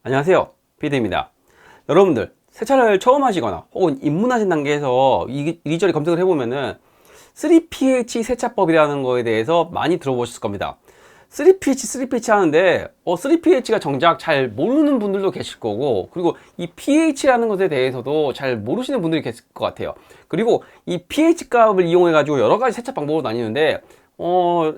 안녕하세요, 피디입니다. 여러분들 세차를 처음 하시거나 혹은 입문하신 단계에서 이리저리 검색을 해보면은 3pH 세차법이라는 거에 대해서 많이 들어보셨을 겁니다. 3pH 하는데 3pH가 정작 잘 모르는 분들도 계실 거고, 그리고 이 pH라는 것에 대해서도 잘 모르시는 분들이 계실 것 같아요. 그리고 이 pH 값을 이용해 가지고 여러 가지 세차 방법으로 나뉘는데,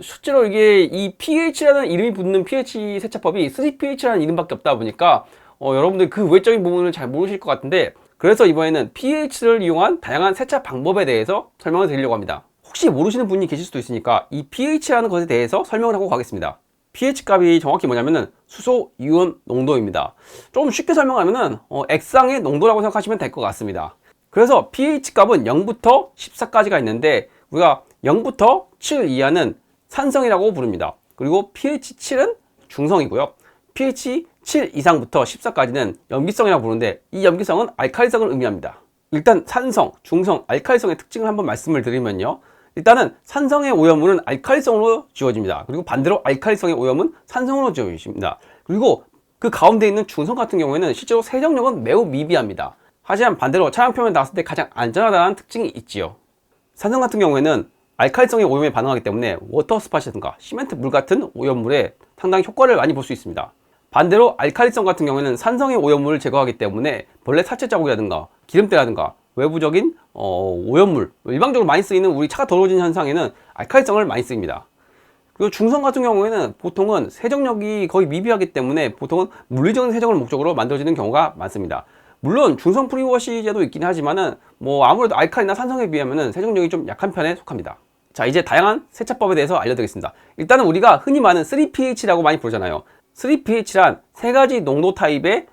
실제로 이게 이 pH라는 이름이 붙는 pH 세차법이 3pH라는 이름밖에 없다 보니까 여러분들 그 외적인 부분을 잘 모르실 것 같은데, 그래서 이번에는 pH를 이용한 다양한 세차 방법에 대해서 설명을 드리려고 합니다. 혹시 모르시는 분이 계실 수도 있으니까 이 pH라는 것에 대해서 설명을 하고 가겠습니다. pH 값이 정확히 뭐냐면은 수소 이온 농도입니다. 좀 쉽게 설명하면은 액상의 농도라고 생각하시면 될 것 같습니다. 그래서 pH 값은 0부터 14까지가 있는데, 우리가 0부터 7 이하는 산성이라고 부릅니다. 그리고 pH 7은 중성이고요. pH 7 이상부터 14까지는 염기성이라고 부르는데, 이 염기성은 알칼리성을 의미합니다. 일단 산성, 중성, 알칼리성의 특징을 한번 말씀을 드리면요, 일단은 산성의 오염물은 알칼리성으로 지워집니다. 그리고 반대로 알칼리성의 오염은 산성으로 지워집니다. 그리고 그 가운데 있는 중성 같은 경우에는 실제로 세정력은 매우 미비합니다. 하지만 반대로 차량 표면에 닿았을 때 가장 안전하다는 특징이 있지요. 산성 같은 경우에는 알칼리성의 오염에 반응하기 때문에 워터 스팟이라든가 시멘트 물 같은 오염물에 상당히 효과를 많이 볼 수 있습니다. 반대로 알칼리성 같은 경우에는 산성의 오염물을 제거하기 때문에 벌레 사체 자국이라든가 기름때라든가 외부적인 오염물, 일반적으로 많이 쓰이는 우리 차가 더러워진 현상에는 알칼리성을 많이 쓰입니다. 그리고 중성 같은 경우에는 보통은 세정력이 거의 미비하기 때문에 보통은 물리적인 세정을 목적으로 만들어지는 경우가 많습니다. 물론 중성 프리워시제도 있긴 하지만은 아무래도 알칼리나 산성에 비하면은 세정력이 좀 약한 편에 속합니다. 자, 이제 다양한 세차법에 대해서 알려드리겠습니다. 일단은 우리가 흔히 말하는 3pH라고 많이 부르잖아요. 3pH란 세 가지 농도 타입의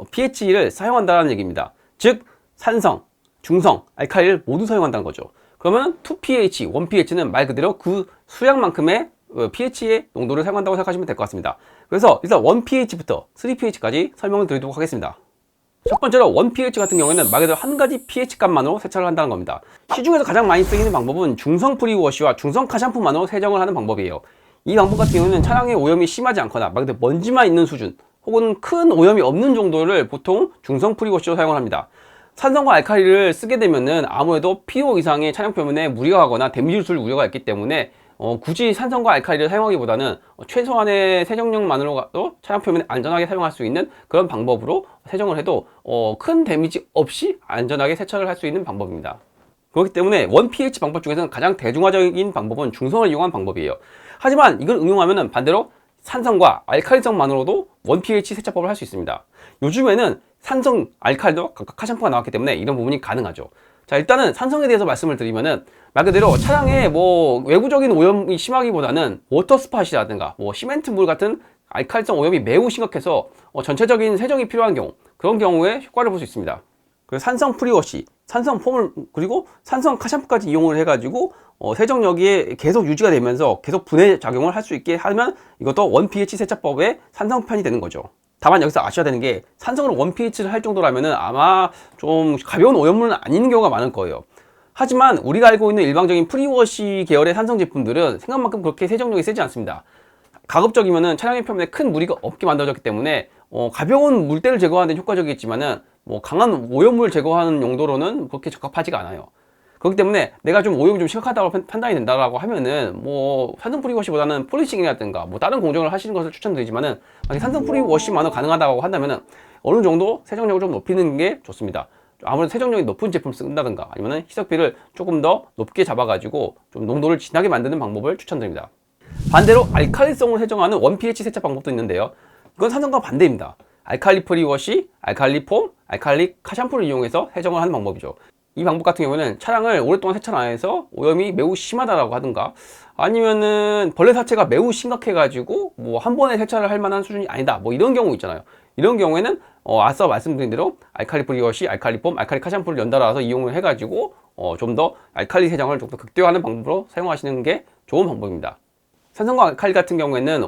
pH를 사용한다는 얘기입니다. 즉 산성, 중성, 알칼리를 모두 사용한다는 거죠. 그러면 2pH, 1pH는 말 그대로 그 수량만큼의 pH의 농도를 사용한다고 생각하시면 될 것 같습니다. 그래서 일단 1pH부터 3pH까지 설명을 드리도록 하겠습니다. 첫 번째로 1pH 같은 경우에는 말 그대로 한 가지 pH 값만으로 세차를 한다는 겁니다. 시중에서 가장 많이 쓰이는 방법은 중성 프리워시와 중성 카샴푸만으로 세정을 하는 방법이에요. 이 방법 같은 경우는 차량의 오염이 심하지 않거나 말 그대로 먼지만 있는 수준 혹은 큰 오염이 없는 정도를 보통 중성 프리워시로 사용을 합니다. 산성과 알칼리를 쓰게 되면은 아무래도 pH 이상의 차량 표면에 무리가 가거나 데미지를 줄 우려가 있기 때문에 굳이 산성과 알칼리를 사용하기보다는 최소한의 세정력만으로도 차량 표면에 안전하게 사용할 수 있는 그런 방법으로 세정을 해도 큰 데미지 없이 안전하게 세차를 할 수 있는 방법입니다. 그렇기 때문에 1pH 방법 중에서는 가장 대중화적인 방법은 중성을 이용한 방법이에요. 하지만 이걸 응용하면은 반대로 산성과 알칼리성만으로도 1pH 세차법을 할 수 있습니다. 요즘에는 산성, 알칼리도 각각 카샴푸가 나왔기 때문에 이런 부분이 가능하죠. 자, 일단은 산성에 대해서 말씀을 드리면은 말 그대로 차량에 외부적인 오염이 심하기보다는 워터 스팟이라든가 시멘트물 같은 알칼리성 오염이 매우 심각해서 전체적인 세정이 필요한 경우, 그런 경우에 효과를 볼 수 있습니다. 그래서 산성 프리워시, 산성 폼을 그리고 산성 카샴푸까지 이용을 해가지고 세정력이 계속 유지가 되면서 계속 분해 작용을 할 수 있게 하면 이것도 1pH 세차법의 산성편이 되는 거죠. 다만 여기서 아셔야 되는 게, 산성으로 1pH를 할 정도라면은 아마 좀 가벼운 오염물은 아닌 경우가 많을 거예요. 하지만 우리가 알고 있는 일반적인 프리워시 계열의 산성 제품들은 생각만큼 그렇게 세정력이 세지 않습니다. 가급적이면은 차량의 표면에 큰 무리가 없게 만들어졌기 때문에 가벼운 물때를 제거하는 데 효과적이겠지만은 강한 오염물 제거하는 용도로는 그렇게 적합하지가 않아요. 그렇기 때문에 내가 좀 오염이 좀 심각하다고 판단이 된다라고 하면은 산성 프리워시보다는 폴리싱이라든가 다른 공정을 하시는 것을 추천드리지만은, 만약 산성 프리워시만으로 가능하다고 한다면은 어느 정도 세정력을 좀 높이는 게 좋습니다. 아무래도 세정력이 높은 제품을 쓴다든가 아니면 희석비를 조금 더 높게 잡아가지고 좀 농도를 진하게 만드는 방법을 추천드립니다. 반대로 알칼리성으로 세정하는 1pH 세차 방법도 있는데요, 이건 산성과 반대입니다. 알칼리 프리워시, 알칼리 폼, 알칼리 카샴푸를 이용해서 세정을 하는 방법이죠. 이 방법 같은 경우는 차량을 오랫동안 세차를 안 해서 오염이 매우 심하다라고 하든가, 아니면은 벌레 사체가 매우 심각해가지고 한 번에 세차를 할 만한 수준이 아니다, 이런 경우 있잖아요. 이런 경우에는 앞서 말씀드린 대로 알칼리 프리워시, 알칼리 폼, 알칼리 카샴푸를 연달아서 이용을 해가지고 좀 더 알칼리 세정을 좀 더 극대화하는 방법으로 사용하시는 게 좋은 방법입니다. 산성과 알칼리 같은 경우에는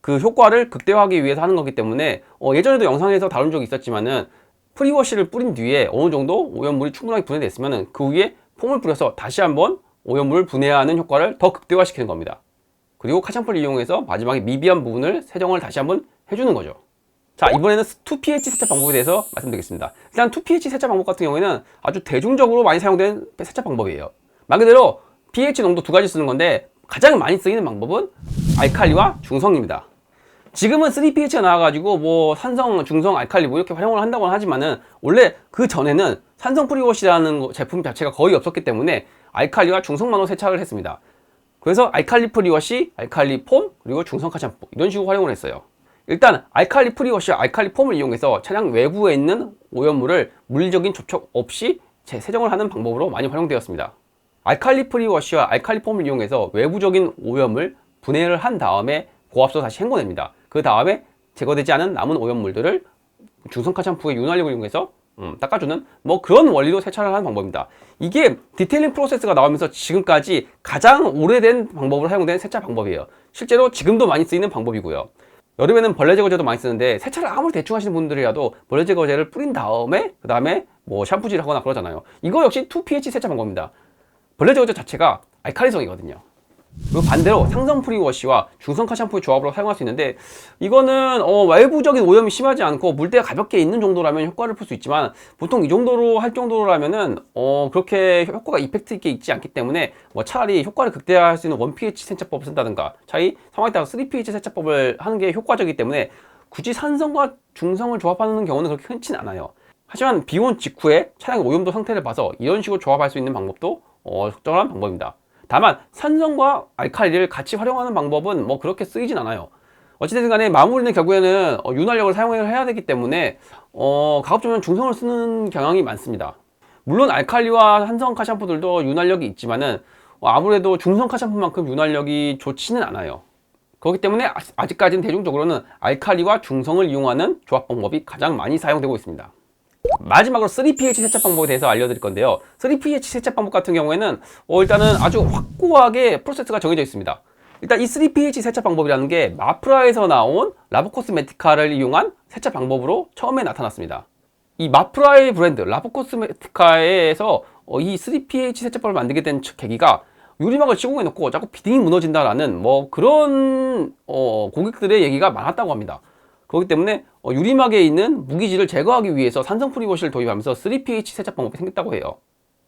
그 효과를 극대화하기 위해서 하는 거기 때문에 예전에도 영상에서 다룬 적이 있었지만은, 프리워시를 뿌린 뒤에 어느 정도 오염물이 충분하게 분해됐으면 그 위에 폼을 뿌려서 다시 한번 오염물을 분해하는 효과를 더 극대화시키는 겁니다. 그리고 카샴푸를 이용해서 마지막에 미비한 부분을 세정을 다시 한번 해주는 거죠. 자, 이번에는 2pH 세차 방법에 대해서 말씀드리겠습니다. 일단 2pH 세차 방법 같은 경우에는 아주 대중적으로 많이 사용되는 세차 방법이에요. 말 그대로 pH 농도 두 가지 쓰는 건데 가장 많이 쓰이는 방법은 알칼리와 중성입니다. 지금은 3pH가 나와가지고 뭐 산성, 중성, 알칼리 뭐 이렇게 활용을 한다고 하지만은 원래 그 전에는 산성 프리워시라는 제품 자체가 거의 없었기 때문에 알칼리와 중성만으로 세차를 했습니다. 그래서 알칼리 프리워시, 알칼리 폼, 그리고 중성 카샴푸 이런 식으로 활용을 했어요. 일단 알칼리 프리워시와 알칼리 폼을 이용해서 차량 외부에 있는 오염물을 물리적인 접촉 없이 세정을 하는 방법으로 많이 활용되었습니다. 알칼리 프리워시와 알칼리 폼을 이용해서 외부적인 오염을 분해를 한 다음에 고압수로 다시 헹궈냅니다. 그 다음에 제거되지 않은 남은 오염물들을 중성카 샴푸의 윤활력을 이용해서 닦아주는 뭐 그런 원리로 세차를 하는 방법입니다. 이게 디테일링 프로세스가 나오면서 지금까지 가장 오래된 방법으로 사용된 세차 방법이에요. 실제로 지금도 많이 쓰이는 방법이고요. 여름에는 벌레 제거제도 많이 쓰는데 세차를 아무리 대충 하시는 분들이라도 벌레 제거제를 뿌린 다음에 그 다음에 뭐 샴푸질을 하거나 그러잖아요. 이거 역시 2pH 세차 방법입니다. 벌레 제거제 자체가 알칼리성이거든요. 그리고 반대로 상성 프리워시와 중성카 샴푸의 조합으로 사용할 수 있는데 이거는 외부적인 오염이 심하지 않고 물때가 가볍게 있는 정도라면 효과를 풀 수 있지만 보통 이 정도로 할 정도라면은 그렇게 효과가 이펙트 있게 있지 않기 때문에 뭐 차라리 효과를 극대화할 수 있는 1pH 세차법을 쓴다든가 차라리 상황에 따라 3pH 세차법을 하는 게 효과적이기 때문에 굳이 산성과 중성을 조합하는 경우는 그렇게 흔치는 않아요. 하지만 비온 직후에 차량의 오염도 상태를 봐서 이런 식으로 조합할 수 있는 방법도 적절한 방법입니다. 다만 산성과 알칼리를 같이 활용하는 방법은 뭐 그렇게 쓰이진 않아요. 어찌됐든 간에 마무리는 결국에는 윤활력을 사용을 해야 되기 때문에 가급적이면 중성을 쓰는 경향이 많습니다. 물론 알칼리와 산성 카샴푸들도 윤활력이 있지만은 아무래도 중성 카샴푸만큼 윤활력이 좋지는 않아요. 그렇기 때문에 아직까지는 대중적으로는 알칼리와 중성을 이용하는 조합 방법이 가장 많이 사용되고 있습니다. 마지막으로 3pH 세차 방법에 대해서 알려드릴 건데요. 3pH 세차 방법 같은 경우에는 일단은 아주 확고하게 프로세스가 정해져 있습니다. 일단 이 3pH 세차 방법이라는 게 마프라에서 나온 라브코스메티카를 이용한 세차 방법으로 처음에 나타났습니다. 이 마프라의 브랜드 라브코스메티카에서 이 3pH 세차법을 만들게 된 계기가 유리막을 시공해 놓고 자꾸 비딩이 무너진다라는 뭐 그런 고객들의 얘기가 많았다고 합니다. 그렇기 때문에 유리막에 있는 무기질을 제거하기 위해서 산성 프리워시를 도입하면서 3pH 세차 방법이 생겼다고 해요.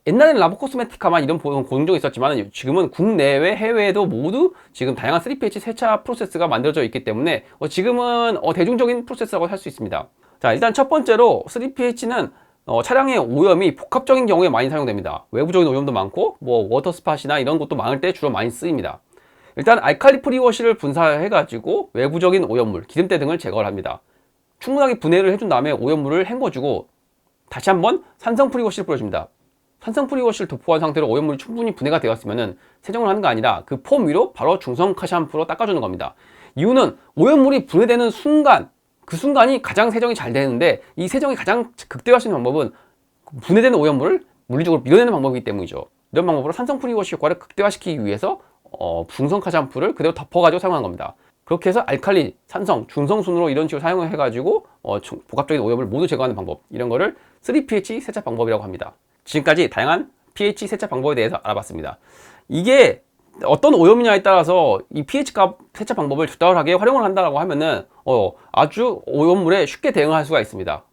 옛날에는 라브코스메티카만 이런 공정이 있었지만 지금은 국내외 해외에도 모두 지금 다양한 3pH 세차 프로세스가 만들어져 있기 때문에 지금은 대중적인 프로세스라고 할 수 있습니다. 자, 일단 첫 번째로 3pH는 차량의 오염이 복합적인 경우에 많이 사용됩니다. 외부적인 오염도 많고 뭐 워터스팟이나 이런 것도 많을 때 주로 많이 쓰입니다. 일단 알칼리 프리워시를 분사해가지고 외부적인 오염물, 기름때 등을 제거를 합니다. 충분하게 분해를 해준 다음에 오염물을 헹궈주고 다시 한번 산성 프리워시를 뿌려줍니다. 산성 프리워시를 도포한 상태로 오염물이 충분히 분해가 되었으면 세정을 하는 거 아니라 그 폼 위로 바로 중성 카샴푸로 닦아주는 겁니다. 이유는 오염물이 분해되는 순간, 그 순간이 가장 세정이 잘 되는데 이 세정이 가장 극대화할 수 있는 방법은 분해되는 오염물을 물리적으로 밀어내는 방법이기 때문이죠. 이런 방법으로 산성 프리워시 효과를 극대화시키기 위해서 중성 카샴푸를 그대로 덮어가지고 사용하는 겁니다. 그렇게 해서 알칼리, 산성, 중성 순으로 이런 식으로 사용을 해가지고 복합적인 오염을 모두 제거하는 방법, 이런 거를 3pH 세차 방법이라고 합니다. 지금까지 다양한 pH 세차 방법에 대해서 알아봤습니다. 이게 어떤 오염이냐에 따라서 이 pH 값 세차 방법을 적절하게 활용을 한다고 하면은 아주 오염물에 쉽게 대응할 수가 있습니다.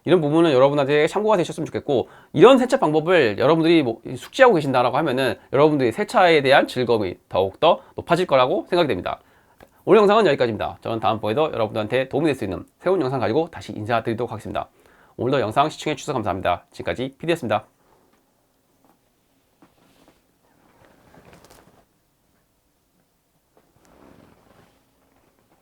이런 부분은 여러분한테 참고가 되셨으면 좋겠고, 이런 세차 방법을 여러분들이 숙지하고 계신다라고 하면은 여러분들이 세차에 대한 즐거움이 더욱더 높아질 거라고 생각이 됩니다. 오늘 영상은 여기까지입니다. 저는 다음번에도 여러분들한테 도움이 될 수 있는 새로운 영상 가지고 다시 인사드리도록 하겠습니다. 오늘도 영상 시청해 주셔서 감사합니다. 지금까지 PD였습니다.